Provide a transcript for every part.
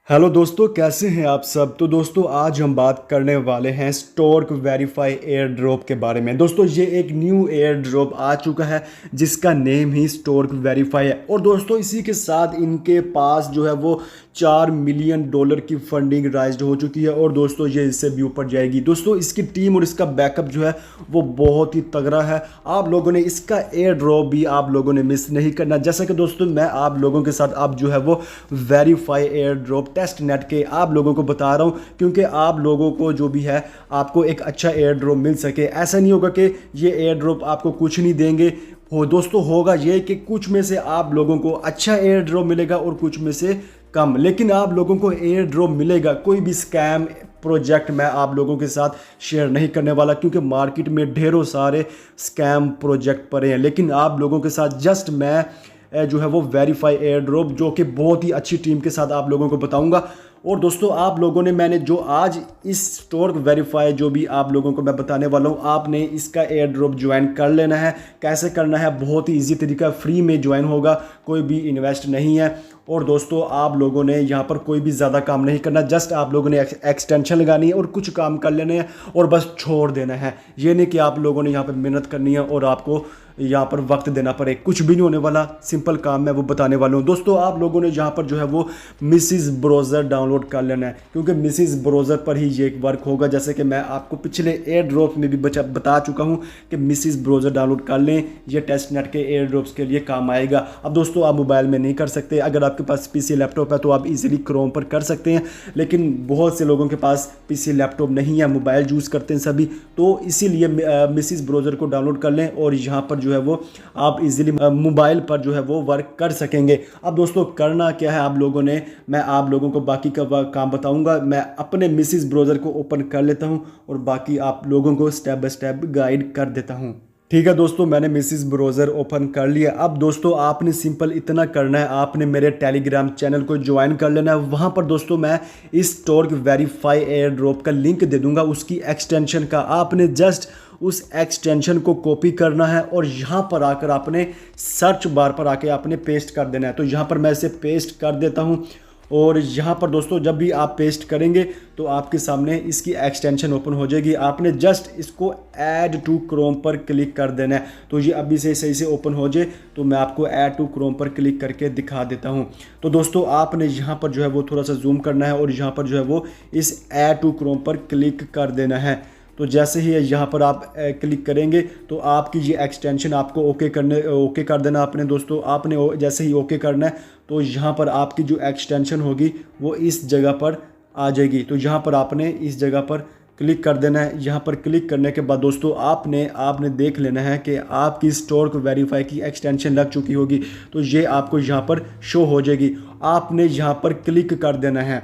Hello दोस्तों, कैसे हैं आप सब। तो दोस्तों आज हम बात करने वाले हैं स्टोर्क वेरीफाई एयर ड्रॉप के बारे में। दोस्तों ये एक न्यू एयर ड्रॉप आ चुका है जिसका नेम ही स्टोर्क वेरीफाई है। और दोस्तों इसी के साथ इनके पास जो है वो $4 मिलियन की फंडिंग राइज्ड हो चुकी है। और दोस्तों ये इससे भी ऊपर जाएगी। दोस्तों इसकी टीम और इसका बैकअप जो है वो बहुत ही तगड़ा है। आप लोगों ने इसका एयर ड्रॉप भी आप लोगों ने मिस नहीं करना। जैसा कि दोस्तों मैं आप लोगों के साथ अब जो है वो verify air drop test net के आप लोगों को बता रहा हूं, क्योंकि आप लोगों को जो भी है आपको एक अच्छा एयर ड्रॉप मिल सके। ऐसा नहीं होगा कि ये एयर ड्रॉप आपको कुछ नहीं देंगे। हो दोस्तों, होगा ये कि कुछ में से आप लोगों को अच्छा एयर ड्रॉप मिलेगा और कुछ में से कम, लेकिन आप लोगों को एयर ड्रॉप मिलेगा। कोई भी स्कैम प्रोजेक्ट मैं आप लोगों के साथ शेयर नहीं करने वाला, क्योंकि मार्केट में ढेरों सारे स्कैम प्रोजेक्ट पड़े हैं। लेकिन आप लोगों के साथ जस्ट मैं जो है वो वेरीफाई एयर ड्रॉप जो कि बहुत ही अच्छी टीम के साथ आप लोगों को बताऊंगा। और दोस्तों आप लोगों ने मैंने जो आज इस स्टोर्क वेरीफाई जो भी आप लोगों को मैं बताने वाला हूँ, आपने इसका एयर ड्रॉप ज्वाइन कर लेना है। कैसे करना है, बहुत ही इजी तरीका, फ्री में ज्वाइन होगा, कोई भी इन्वेस्ट नहीं है। और दोस्तों आप लोगों ने यहाँ पर कोई भी ज़्यादा काम नहीं करना, जस्ट आप लोगों ने एक्सटेंशन लगानी है और कुछ काम कर लेने हैं और बस छोड़ देना है। ये नहीं कि आप लोगों ने यहाँ पर मेहनत करनी है और आपको यहाँ पर वक्त देना पड़े, कुछ भी नहीं होने वाला। सिंपल काम मैं वो बताने वाला हूँ। दोस्तों आप लोगों ने यहाँ पर जो है वो मिसिस ब्राउज़र डाउनलोड कर लेना है, क्योंकि मिसिस ब्राउज़र पर ही ये वर्क होगा। जैसे कि मैं आपको पिछले एयर ड्रॉप में भी बता चुका हूँ कि मिसिस ब्राउज़र डाउनलोड कर लें, ये टेस्ट नेट के एयर ड्रॉप्स के लिए काम आएगा। अब दोस्तों आप मोबाइल में नहीं कर सकते, अगर आपके पास पीसी लैपटॉप है तो आप इजीली क्रोम पर कर सकते हैं, लेकिन बहुत से लोगों के पास पीसी लैपटॉप नहीं है, मोबाइल यूज़ करते हैं सभी, तो इसीलिए मिसिस ब्राउज़र को डाउनलोड कर लें और यहाँ पर जो है वो आप इजीली मोबाइल पर जो है वो वर्क कर सकेंगे। अब दोस्तों करना क्या है आप लोगों ने, मैं आप लोगों को बाकी का काम बताऊंगा। मैं अपने मिसिस ब्राउज़र को ओपन कर लेता हूं और बाकी आप लोगों को स्टेप बाय स्टेप गाइड कर देता हूं। ठीक है दोस्तों, मैंने मिसिस ब्राउज़र ओपन कर लिया। अब दोस्तों आपने सिंपल इतना करना है, आपने मेरे टेलीग्राम चैनल को ज्वाइन कर लेना है। वहाँ पर दोस्तों मैं इस स्टोर्क वेरीफाई एयर ड्रॉप का लिंक दे दूंगा, उसकी एक्सटेंशन का। आपने जस्ट उस एक्सटेंशन को कॉपी करना है और यहाँ पर आकर आपने सर्च बार पर आके आपने पेस्ट कर देना है। तो यहाँ पर मैं इसे पेस्ट कर देता हूँ और यहाँ पर दोस्तों जब भी आप पेस्ट करेंगे तो आपके सामने इसकी एक्सटेंशन ओपन हो जाएगी। आपने जस्ट इसको ऐड टू क्रोम पर क्लिक कर देना है। तो ये अभी से सही से ओपन हो जाए तो मैं आपको ऐड टू क्रोम पर क्लिक करके दिखा देता हूँ। तो दोस्तों आपने यहाँ पर जो है वो थोड़ा सा जूम करना है और यहाँ पर जो है वो इस ऐड टू क्रोम पर क्लिक कर देना है। तो जैसे ही यहाँ पर आप क्लिक करेंगे तो आपकी ये एक्सटेंशन आपको ओके कर देना आपने। दोस्तों आपने जैसे ही ओके करना है तो यहाँ पर आपकी जो एक्सटेंशन होगी वो इस जगह पर आ जाएगी। तो यहाँ पर आपने इस जगह पर क्लिक कर देना है। यहाँ पर क्लिक करने के बाद दोस्तों आपने देख लेना है कि आपकी स्टोर्क वेरीफाई की एक्सटेंशन लग चुकी होगी। तो ये आपको यहाँ पर शो हो जाएगी, आपने यहाँ पर क्लिक कर देना है।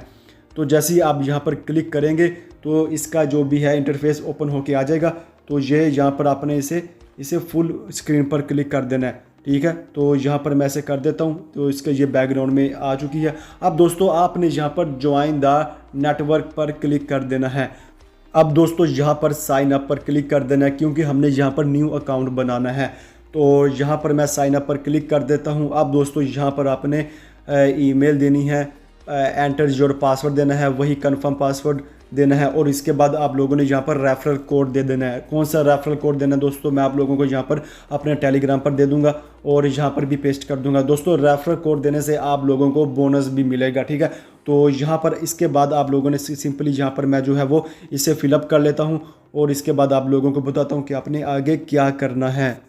तो जैसे ही आप यहाँ पर क्लिक करेंगे तो इसका जो भी है इंटरफेस ओपन होके आ जाएगा। तो ये यहाँ पर आपने इसे फुल स्क्रीन पर क्लिक कर देना है। ठीक है, तो यहाँ पर मैं ऐसे कर देता हूँ तो इसके ये बैकग्राउंड में आ चुकी है। अब दोस्तों आपने यहाँ पर ज्वाइन द नेटवर्क पर क्लिक कर देना है। अब दोस्तों यहाँ पर साइन अप पर क्लिक कर देना है, क्योंकि हमने यहाँ पर न्यू अकाउंट बनाना है। तो यहाँ पर मैं साइन अप पर क्लिक कर देता हूँ। अब दोस्तों यहाँ पर आपने ईमेल देनी है, एंटर योर पासवर्ड देना है, वही कंफर्म पासवर्ड देना है और इसके बाद आप लोगों ने यहाँ पर रेफरल कोड दे देना है। कौन सा रेफरल कोड देना है दोस्तों, मैं आप लोगों को यहाँ पर अपने टेलीग्राम पर दे दूंगा और यहाँ पर भी पेस्ट कर दूंगा। दोस्तों रेफरल कोड देने से आप लोगों को बोनस भी मिलेगा। ठीक है, तो यहाँ पर इसके बाद आप लोगों ने सिंपली यहाँ पर मैं जो है वो इसे फिलअप कर लेता हूँ और इसके बाद आप लोगों को बताता हूँ कि आपने आगे क्या करना है।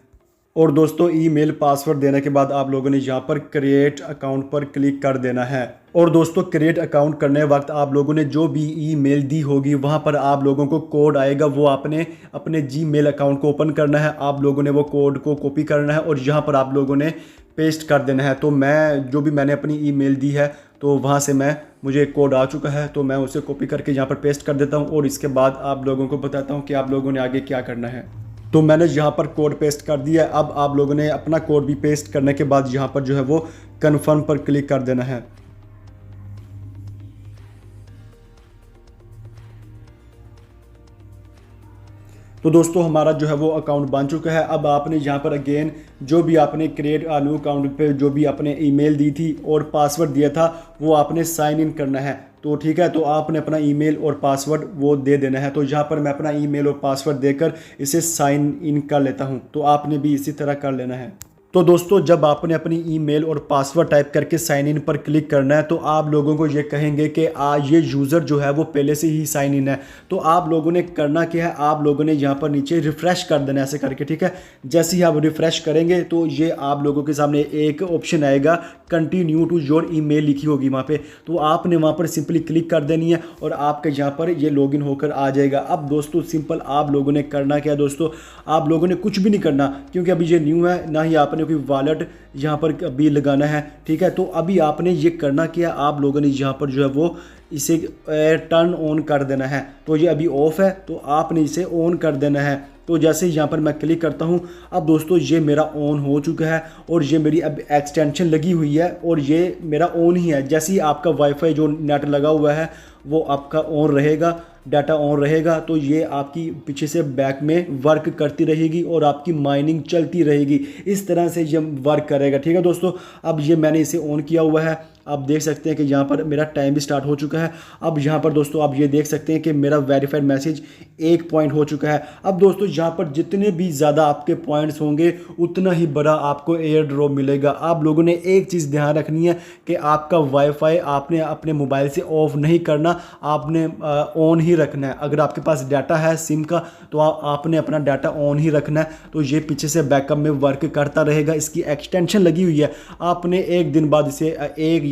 और दोस्तों ईमेल पासवर्ड देने के बाद आप लोगों ने यहाँ पर क्रिएट अकाउंट पर क्लिक कर देना है। और दोस्तों क्रिएट अकाउंट करने वक्त आप लोगों ने जो भी ईमेल दी होगी वहाँ पर आप लोगों को कोड आएगा, वो आपने अपने जीमेल अकाउंट को ओपन करना है। आप लोगों ने वो कोड को कॉपी करना है और यहाँ पर आप लोगों ने पेस्ट कर देना है। तो मैंने अपनी ईमेल दी है तो वहाँ से मुझे एक कोड आ चुका है, तो मैं उसे कॉपी करके यहाँ पर पेस्ट कर देता हूँ और इसके बाद आप लोगों को बताता हूँ कि आप लोगों ने आगे क्या करना है। तो मैंने यहाँ पर कोड पेस्ट कर दिया। अब आप लोगों ने अपना कोड भी पेस्ट करने के बाद यहाँ पर जो है वो कन्फर्म पर क्लिक कर देना है। तो दोस्तों हमारा जो है वो अकाउंट बन चुका है। अब आपने यहाँ पर अगेन जो भी आपने क्रिएट अ न्यू अकाउंट पे जो भी आपने ईमेल दी थी और पासवर्ड दिया था वो आपने साइन इन करना है। तो ठीक है, तो आपने अपना ईमेल और पासवर्ड वो दे देना है। तो यहाँ पर मैं अपना ईमेल और पासवर्ड देकर इसे साइन इन कर लेता हूँ। तो आपने भी इसी तरह कर लेना है। तो दोस्तों जब आपने अपनी ईमेल और पासवर्ड टाइप करके साइन इन पर क्लिक करना है तो आप लोगों को ये कहेंगे कि ये यूज़र जो है वो पहले से ही साइन इन है। तो आप लोगों ने करना क्या है, आप लोगों ने यहाँ पर नीचे रिफ़्रेश कर देना ऐसे करके, ठीक है। जैसे ही आप रिफ़्रेश करेंगे तो ये आप लोगों के सामने एक ऑप्शन आएगा कंटिन्यू टू योर ईमेल लिखी होगी वहाँ पे। तो आपने वहाँ पर सिंपली क्लिक कर देनी है और आपके यहाँ पर ये लॉगिन होकर आ जाएगा। अब दोस्तों सिंपल आप लोगों ने करना क्या है दोस्तों, आप लोगों ने कुछ भी नहीं करना क्योंकि अभी ये न्यू है, ना ही आपने कोई वॉलेट यहाँ पर अभी लगाना है, ठीक है। तो अभी आपने ये करना क्या, आप लोगों ने यहाँ पर जो है वो इसे टर्न ऑन कर देना है। तो ये अभी ऑफ है तो आपने इसे ऑन कर देना है। तो जैसे यहाँ पर मैं क्लिक करता हूँ, अब दोस्तों ये मेरा ऑन हो चुका है और ये मेरी अब एक्सटेंशन लगी हुई है और ये मेरा ऑन ही है। जैसे ही आपका वाईफाई जो नेट लगा हुआ है वो आपका ऑन रहेगा, डाटा ऑन रहेगा, तो ये आपकी पीछे से बैक में वर्क करती रहेगी और आपकी माइनिंग चलती रहेगी। इस तरह से ये वर्क करेगा, ठीक है दोस्तों। अब ये मैंने इसे ऑन किया हुआ है, आप देख सकते हैं कि यहाँ पर मेरा टाइम भी स्टार्ट हो चुका है। अब यहाँ पर दोस्तों आप ये देख सकते हैं कि मेरा वेरीफाइड मैसेज 1 पॉइंट हो चुका है। अब दोस्तों यहाँ पर जितने भी ज़्यादा आपके पॉइंट्स होंगे उतना ही बड़ा आपको एयर ड्रॉप मिलेगा। आप लोगों ने एक चीज़ ध्यान रखनी है कि आपका वाईफाई आपने अपने मोबाइल से ऑफ नहीं करना, आपने ऑन ही रखना है। अगर आपके पास डाटा है सिम का तो आपने अपना डाटा ऑन ही रखना है। तो ये पीछे से बैकअप में वर्क करता रहेगा। इसकी एक्सटेंशन लगी हुई है, आपने एक दिन बाद इसे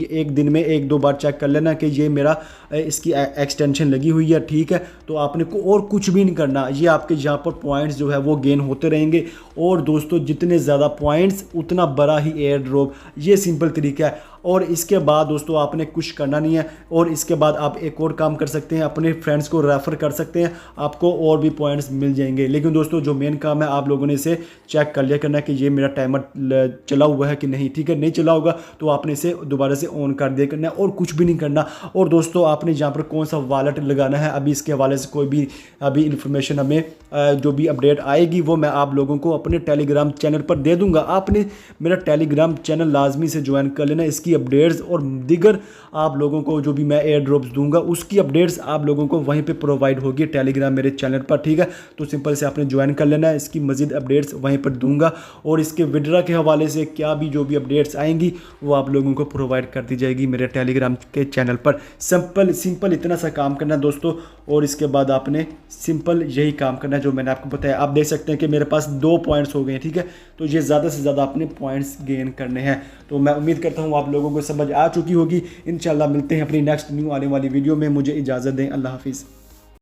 एक दिन में 1-2 बार चेक कर लेना कि ये मेरा इसकी एक्सटेंशन लगी हुई है, ठीक है। तो आपने को और कुछ भी नहीं करना, ये आपके यहाँ पर पॉइंट्स जो है वो गेन होते रहेंगे। और दोस्तों जितने ज़्यादा पॉइंट्स उतना बड़ा ही एयर ड्रॉप, ये सिंपल तरीका है। और इसके बाद दोस्तों आपने कुछ करना नहीं है और इसके बाद आप एक और काम कर सकते हैं, अपने फ्रेंड्स को रेफ़र कर सकते हैं, आपको और भी पॉइंट्स मिल जाएंगे। लेकिन दोस्तों जो मेन काम है आप लोगों ने इसे चेक कर लिया करना है कि ये मेरा टाइमर चला हुआ है कि नहीं, ठीक है। नहीं चला होगा तो आपने इसे दोबारा से ऑन कर दिया करना है और कुछ भी नहीं करना। और दोस्तों आपने यहाँ पर कौन सा वॉलेट लगाना है, अभी इसके हवाले से कोई भी अभी इन्फॉर्मेशन हमें जो भी अपडेट आएगी वो मैं आप लोगों को अपने टेलीग्राम चैनल पर दे दूँगा। आपने मेरा टेलीग्राम चैनल लाजमी से ज्वाइन कर लेना। इसकी अपडेट्स और दीगर आप लोगों को जो भी मैं एयर ड्रॉप्स दूंगा उसकी अपडेट्स आप लोगों को वहीं पे प्रोवाइड होगी टेलीग्राम मेरे चैनल पर, ठीक है। तो सिंपल से आपने ज्वाइन कर लेना है, इसकी मज़ीद अपडेट्स वहीं पर दूंगा और इसके विड्रा के हवाले से क्या भी जो भी अपडेट्स आएंगी वो आप लोगों को प्रोवाइड कर दी जाएगी मेरे टेलीग्राम के चैनल पर। सिंपल इतना सा काम करना है दोस्तों और इसके बाद आपने सिंपल यही काम करना है जो मैंने आपको बताया। आप देख सकते हैं कि मेरे पास 2 पॉइंट्स हो गए हैं, ठीक है। तो ये ज़्यादा से ज़्यादा आपने पॉइंट्स गेन करने हैं। तो मैं उम्मीद करता हूँ आप लोगों को समझ आ चुकी होगी। इंशाल्लाह मिलते हैं अपनी नेक्स्ट न्यू आने वाली वीडियो में। मुझे इजाज़त दें, अल्लाह हाफिज़।